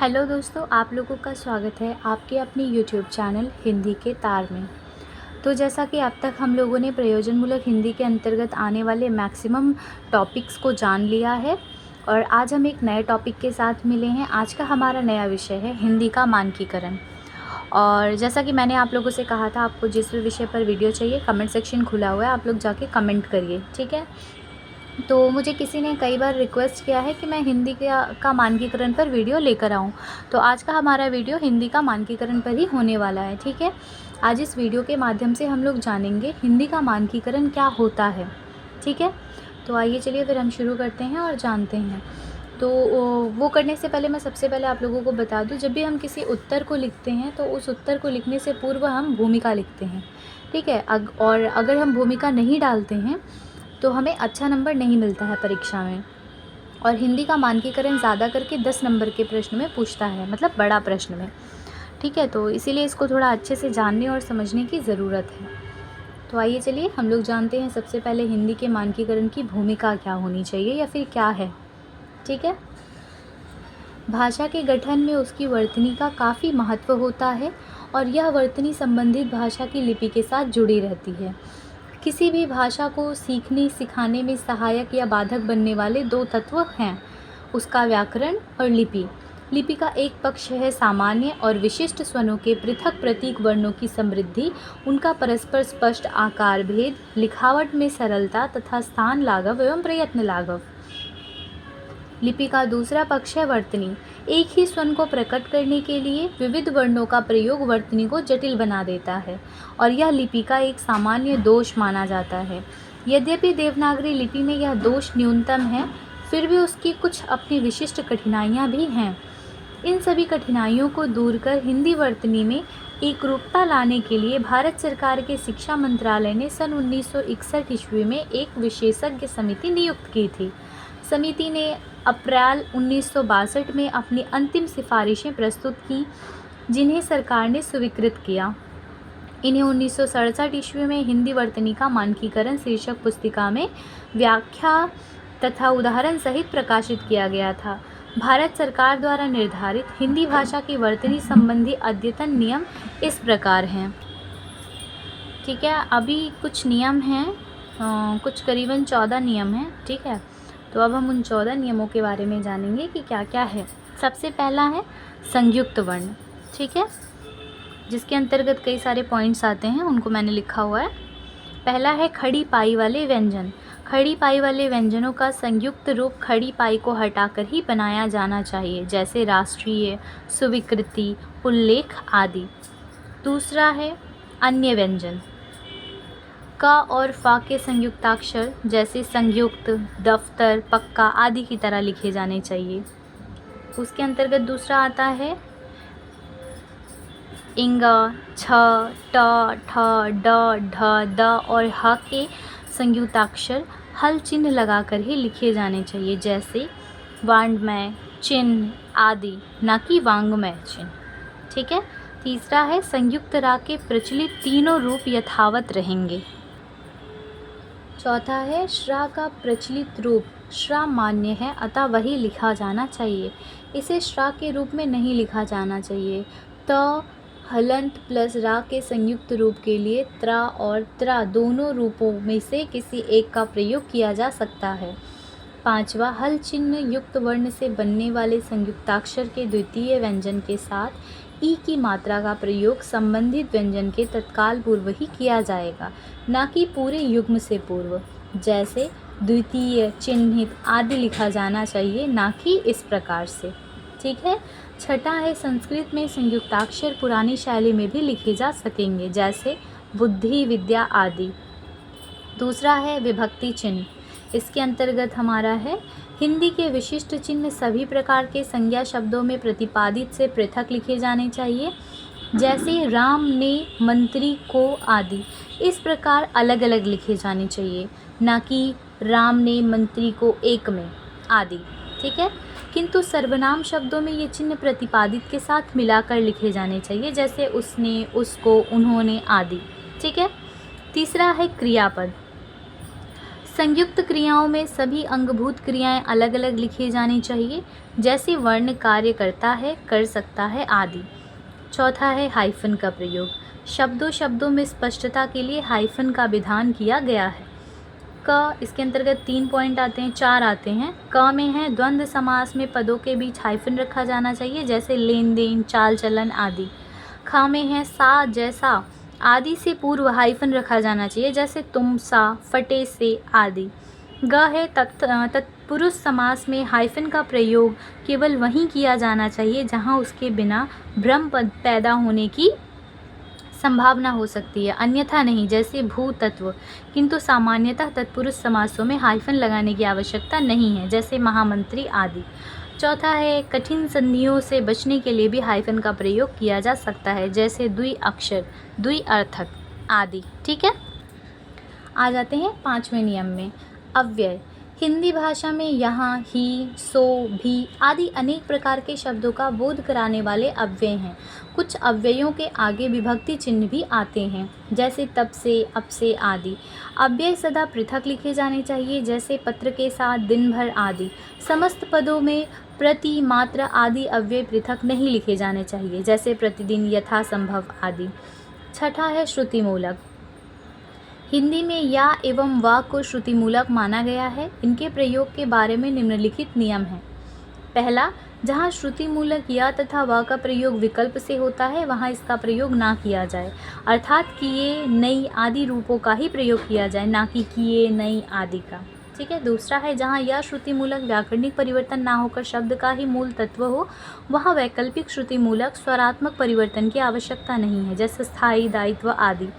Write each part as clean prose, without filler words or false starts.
Hello दोस्तों, आप लोगों का स्वागत है आपके अपने यूट्यूब चैनल हिंदी के तार में। तो जैसा कि अब तक हम लोगों ने प्रयोजनमूलक हिंदी के अंतर्गत आने वाले मैक्सिमम टॉपिक्स को जान लिया है और आज हम एक नए टॉपिक के साथ मिले हैं। आज का हमारा नया विषय है हिंदी का मानकीकरण। और जैसा कि मैंने आप लोगों से कहा था, आपको जिस भी विषय पर वीडियो चाहिए कमेंट सेक्शन खुला हुआ है, आप लोग जाके कमेंट करिए, ठीक है। तो मुझे किसी ने कई बार रिक्वेस्ट किया है कि मैं हिंदी का मानकीकरण पर वीडियो लेकर आऊँ। तो आज का हमारा वीडियो हिंदी का मानकीकरण पर ही होने वाला है, ठीक है। आज इस वीडियो के माध्यम से हम लोग जानेंगे हिंदी का मानकीकरण क्या होता है, ठीक है। तो आइए चलिए फिर हम शुरू करते हैं और जानते हैं। तो वो करने से पहले मैं सबसे पहले आप लोगों को बता दूं, जब भी हम किसी उत्तर को लिखते हैं तो उस उत्तर को लिखने से पूर्व हम भूमिका लिखते हैं, ठीक है। और अगर हम भूमिका नहीं डालते हैं तो हमें अच्छा नंबर नहीं मिलता है परीक्षा में। और हिंदी का मानकीकरण ज़्यादा करके 10 नंबर के प्रश्न में पूछता है, मतलब बड़ा प्रश्न में, ठीक है। तो इसीलिए इसको थोड़ा अच्छे से जानने और समझने की ज़रूरत है। तो आइए चलिए हम लोग जानते हैं सबसे पहले हिंदी के मानकीकरण की भूमिका क्या होनी चाहिए या फिर क्या है, ठीक है। भाषा के गठन में उसकी वर्तनी का काफ़ी महत्व होता है और यह वर्तनी संबंधित भाषा की लिपि के साथ जुड़ी रहती है। किसी भी भाषा को सीखने सिखाने में सहायक या बाधक बनने वाले दो तत्व हैं, उसका व्याकरण और लिपि। लिपि का एक पक्ष है सामान्य और विशिष्ट स्वरों के पृथक प्रतीक वर्णों की समृद्धि, उनका परस्पर स्पष्ट आकार भेद, लिखावट में सरलता तथा स्थान लाघव एवं प्रयत्न लाघव। लिपि का दूसरा पक्ष है वर्तनी। एक ही स्वर को प्रकट करने के लिए विविध वर्णों का प्रयोग वर्तनी को जटिल बना देता है और यह लिपि का एक सामान्य दोष माना जाता है। यद्यपि देवनागरी लिपि में यह दोष न्यूनतम है, फिर भी उसकी कुछ अपनी विशिष्ट कठिनाइयाँ भी हैं। इन सभी कठिनाइयों को दूर कर हिंदी वर्तनी में एकरूपता लाने के लिए भारत सरकार के शिक्षा मंत्रालय ने सन 1961 ईस्वी में एक विशेषज्ञ समिति नियुक्त की थी। समिति ने अप्रैल 1962 में अपनी अंतिम सिफारिशें प्रस्तुत की, जिन्हें सरकार ने स्वीकृत किया। इन्हें 1967 ईस्वी में हिंदी वर्तनी का मानकीकरण शीर्षक पुस्तिका में व्याख्या तथा उदाहरण सहित प्रकाशित किया गया था। भारत सरकार द्वारा निर्धारित हिंदी भाषा की वर्तनी संबंधी अद्यतन नियम इस प्रकार हैं, ठीक है। अभी कुछ नियम हैं, कुछ करीबन 14 नियम हैं, ठीक है। तो अब हम उन 14 नियमों के बारे में जानेंगे कि क्या क्या है। सबसे पहला है संयुक्त वर्ण, ठीक है, जिसके अंतर्गत कई सारे पॉइंट्स आते हैं, उनको मैंने लिखा हुआ है। पहला है खड़ी पाई वाले व्यंजन। खड़ी पाई वाले व्यंजनों का संयुक्त रूप खड़ी पाई को हटाकर ही बनाया जाना चाहिए, जैसे राष्ट्रीय, स्वीकृति, उल्लेख आदि। दूसरा है अन्य व्यंजन। क और फ के संयुक्ताक्षर जैसे संयुक्त, दफ्तर, पक्का आदि की तरह लिखे जाने चाहिए। उसके अंतर्गत दूसरा आता है इंग, छ, ट, ठ, ड, ढ, द और ह के संयुक्ताक्षर हल चिन्ह लगाकर ही लिखे जाने चाहिए, जैसे वाङ्मय चिन्ह आदि, न कि वाङ्मय चिन्ह, ठीक है। तीसरा है संयुक्त रा के प्रचलित तीनों रूप यथावत रहेंगे। चौथा है श्रा का प्रचलित रूप श्रा मान्य है, अतः वही लिखा जाना चाहिए, इसे श्रा के रूप में नहीं लिखा जाना चाहिए। त हलंत प्लस रा के संयुक्त रूप के लिए त्रा और त्रा दोनों रूपों में से किसी एक का प्रयोग किया जा सकता है। पांचवा, हल चिन्ह युक्त वर्ण से बनने वाले संयुक्ताक्षर के द्वितीय व्यंजन के साथ ई की मात्रा का प्रयोग संबंधित व्यंजन के तत्काल पूर्व ही किया जाएगा, न कि पूरे युग्म से पूर्व, जैसे द्वितीय, चिन्हित आदि लिखा जाना चाहिए, न कि इस प्रकार से, ठीक है। छठा है संस्कृत में संयुक्ताक्षर पुरानी शैली में भी लिखे जा सकेंगे, जैसे बुद्धि, विद्या आदि। दूसरा है विभक्ति चिन्ह। इसके अंतर्गत हमारा है हिंदी के विशिष्ट चिन्ह सभी प्रकार के संज्ञा शब्दों में प्रतिपादित से पृथक लिखे जाने चाहिए, जैसे राम ने, मंत्री को आदि। इस प्रकार अलग अलग लिखे जाने चाहिए, न कि राम ने मंत्री को एक में आदि, ठीक है। किंतु सर्वनाम शब्दों में ये चिन्ह प्रतिपादित के साथ मिलाकर लिखे जाने चाहिए, जैसे उसने, उसको, उन्होंने आदि, ठीक है। तीसरा है क्रियापद। संयुक्त क्रियाओं में सभी अंगभूत क्रियाएं अलग अलग लिखी जानी चाहिए, जैसे वर्ण कार्य करता है, कर सकता है आदि। चौथा है हाइफन का प्रयोग। शब्दों शब्दों में स्पष्टता के लिए हाइफन का विधान किया गया है। क इसके अंतर्गत 3 पॉइंट आते हैं, 4 आते हैं। क में है द्वंद्व समास में पदों के बीच हाइफन रखा जाना चाहिए, जैसे लेन देन, चाल चलन आदि। ख में है सा, जैसा आदि से पूर्व हाइफन रखा जाना चाहिए, जैसे तुम, सा, फटे से आदि। ग है तत्पुरुष समास में हाइफन का प्रयोग केवल वहीं किया जाना चाहिए जहां उसके बिना भ्रम पैदा होने की संभावना हो सकती है, अन्यथा नहीं, जैसे भू तत्व। किंतु सामान्यतः तत्पुरुष समासों में हाइफन लगाने की आवश्यकता नहीं है, जैसे महामंत्री आदि। चौथा है कठिन संधियों से बचने के लिए भी हाइफन का प्रयोग किया जा सकता है, जैसे द्विअक्षर, द्विअर्थक आदि। ठीक है, आ जाते हैं 5वें नियम में। अव्यय। हिंदी भाषा में यहाँ, ही, सो, भी आदि अनेक प्रकार के शब्दों का बोध कराने वाले अव्यय हैं। कुछ अव्ययों के आगे विभक्ति चिन्ह भी आते हैं, जैसे तब से, अब से आदि। अव्यय सदा पृथक लिखे जाने चाहिए, जैसे पत्र के साथ, दिन भर आदि। समस्त पदों में प्रति, मात्र आदि अव्यय पृथक नहीं लिखे जाने चाहिए, जैसे प्रतिदिन, यथासंभव आदि। छठा है श्रुतिमूलक। हिंदी में या एवं व को श्रुतिमूलक माना गया है। इनके प्रयोग के बारे में निम्नलिखित नियम हैं। पहला, जहाँ श्रुतिमूलक या तथा व का प्रयोग विकल्प से होता है वहाँ इसका प्रयोग ना किया जाए, अर्थात किए, नई आदि रूपों का ही प्रयोग किया जाए, ना कि किए, नई आदि का। ठीक है। दूसरा है, जहाँ यह श्रुतिमूलक व्याकरणिक परिवर्तन ना होकर शब्द का ही मूल तत्व हो, वहाँ वैकल्पिक श्रुतिमूलक स्वरात्मक परिवर्तन की आवश्यकता नहीं है, जैसे स्थायी, दायित्व आदि।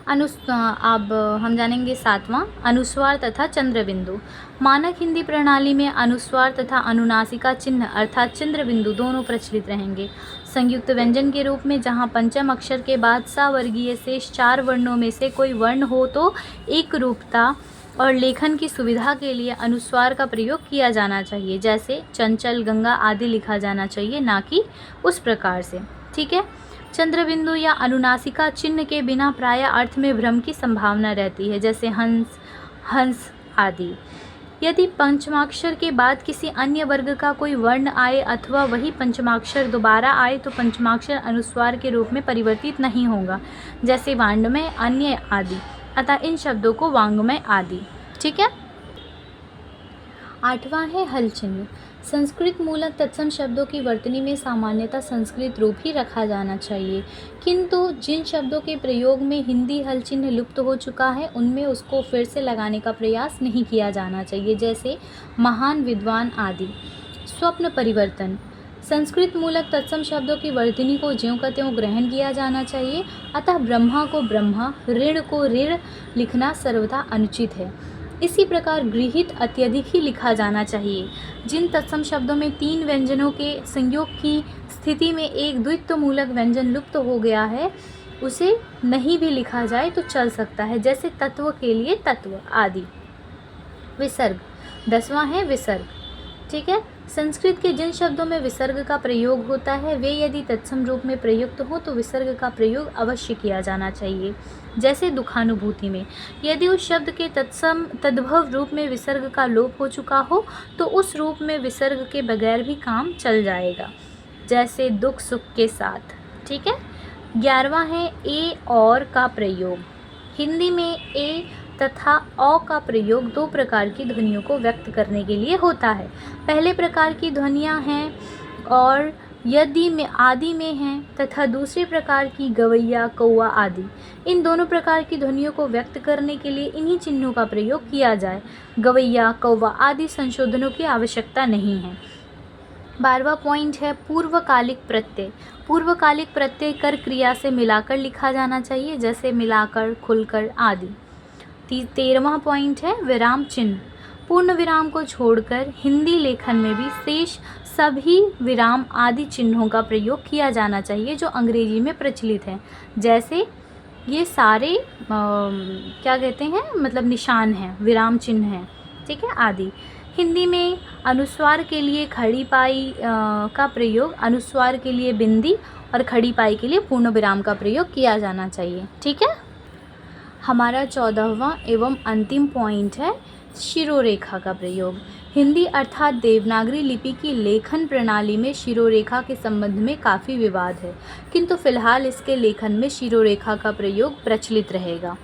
अब हम जानेंगे 7वां, अनुस्वार तथा चंद्रबिंदु। मानक हिंदी प्रणाली में अनुस्वार तथा अनुनासिका चिन्ह अर्थात चंद्रबिंदु दोनों प्रचलित रहेंगे। संयुक्त व्यंजन के रूप में जहाँ पंचम अक्षर के बाद सवर्गीय शेष 4 वर्णों में से कोई वर्ण हो तो एक रूपता और लेखन की सुविधा के लिए अनुस्वार का प्रयोग किया जाना चाहिए, जैसे चंचल, गंगा आदि लिखा जाना चाहिए, ना कि उस प्रकार से। ठीक है। चंद्रबिंदु या अनुनासिका चिन्ह के बिना प्राय अर्थ में भ्रम की संभावना रहती है, जैसे हंस, हंस आदि। यदि पंचमाक्षर के बाद किसी अन्य वर्ग का कोई वर्ण आए अथवा वही पंचमाक्षर दोबारा आए तो पंचमाक्षर अनुस्वार के रूप में परिवर्तित नहीं होगा, जैसे वांग्मय, अन्य आदि। अतः इन शब्दों को वांग्मय आदि। ठीक है। 8वां है हल चिन्ह। संस्कृत मूलक तत्सम शब्दों की वर्तनी में सामान्यतः संस्कृत रूप ही रखा जाना चाहिए, किंतु जिन शब्दों के प्रयोग में हिंदी हल चिन्ह लुप्त हो चुका है उनमें उसको फिर से लगाने का प्रयास नहीं किया जाना चाहिए, जैसे महान, विद्वान आदि। स्वप्न परिवर्तन। संस्कृत मूलक तत्सम शब्दों की वर्तनी को ज्यों का त्यों ग्रहण किया जाना चाहिए, अतः ब्रह्मा को ब्रह्मा, ऋण को ऋण लिखना सर्वथा अनुचित है। इसी प्रकार गृहीत अत्यधिक ही लिखा जाना चाहिए। जिन तत्सम शब्दों में 3 व्यंजनों के संयोग की स्थिति में एक द्वित्व मूलक व्यंजन लुप्त हो गया है उसे नहीं भी लिखा जाए तो चल सकता है, जैसे तत्व के लिए तत्व आदि। विसर्ग। 10वां है विसर्ग। ठीक है। संस्कृत के जिन शब्दों में विसर्ग का प्रयोग होता है वे यदि तत्सम रूप में प्रयुक्त हो तो विसर्ग का प्रयोग अवश्य किया जाना चाहिए, जैसे दुखानुभूति में। यदि उस शब्द के तद्भव रूप में विसर्ग का लोप हो चुका हो तो उस रूप में विसर्ग के बगैर भी काम चल जाएगा, जैसे दुख सुख के साथ। ठीक है। 11वां है ए और का प्रयोग। हिंदी में ए तथा औ का प्रयोग 2 प्रकार की ध्वनियों को व्यक्त करने के लिए होता है। पहले प्रकार की ध्वनियाँ हैं और यदि में आदि में हैं तथा दूसरे प्रकार की गवैया, कौआ आदि। इन दोनों प्रकार की ध्वनियों को व्यक्त करने के लिए इन्हीं चिन्हों का प्रयोग किया जाए। गवैया, कौवा आदि संशोधनों की आवश्यकता नहीं है। 12वां पॉइंट है पूर्वकालिक प्रत्यय। पूर्वकालिक प्रत्यय कर क्रिया से मिलाकर लिखा जाना चाहिए, जैसे मिलाकर, खुलकर आदि। 13वां पॉइंट है विराम चिन्ह। पूर्ण विराम को छोड़कर हिंदी लेखन में भी शेष सभी विराम आदि चिन्हों का प्रयोग किया जाना चाहिए जो अंग्रेजी में प्रचलित हैं, जैसे ये सारे क्या कहते हैं मतलब निशान हैं, विराम चिन्ह हैं। ठीक है आदि। हिंदी में अनुस्वार के लिए खड़ी पाई का प्रयोग, अनुस्वार के लिए बिंदी और खड़ी पाई के लिए पूर्ण विराम का प्रयोग किया जाना चाहिए। ठीक है। हमारा 14वां एवं अंतिम पॉइंट है शिरोरेखा का प्रयोग। हिंदी अर्थात देवनागरी लिपि की लेखन प्रणाली में शिरोरेखा के संबंध में काफ़ी विवाद है, किंतु फिलहाल इसके लेखन में शिरोरेखा का प्रयोग प्रचलित रहेगा।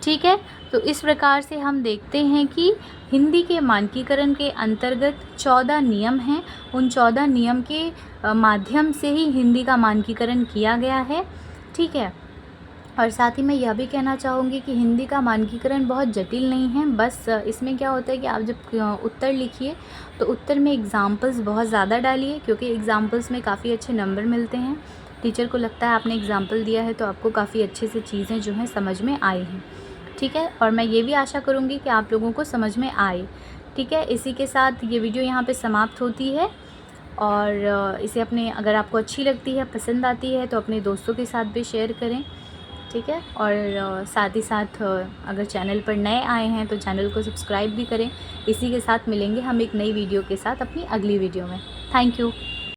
ठीक है, तो इस प्रकार से हम देखते हैं कि हिंदी के मानकीकरण के अंतर्गत 14 नियम हैं। उन 14 नियम के माध्यम से ही हिंदी का मानकीकरण किया गया है। ठीक है, और साथ ही मैं यह भी कहना चाहूँगी कि हिंदी का मानकीकरण बहुत जटिल नहीं है। बस इसमें क्या होता है कि आप जब उत्तर लिखिए तो उत्तर में एग्ज़ाम्पल्स बहुत ज़्यादा डालिए, क्योंकि एग्ज़ाम्पल्स में काफ़ी अच्छे नंबर मिलते हैं। टीचर को लगता है आपने एग्ज़ाम्पल दिया है तो आपको काफ़ी अच्छे से चीज़ें जो हैं समझ में आई हैं। ठीक है, और मैं ये भी आशा करूँगी कि आप लोगों को समझ में आए। ठीक है, इसी के साथ ये वीडियो यहाँ पे समाप्त होती है। और इसे अपने, अगर आपको अच्छी लगती है, पसंद आती है, तो अपने दोस्तों के साथ भी शेयर करें। ठीक है, और साथ ही साथ अगर चैनल पर नए आए हैं तो चैनल को सब्सक्राइब भी करें। इसी के साथ मिलेंगे हम एक नई वीडियो के साथ अपनी अगली वीडियो में। Thank you.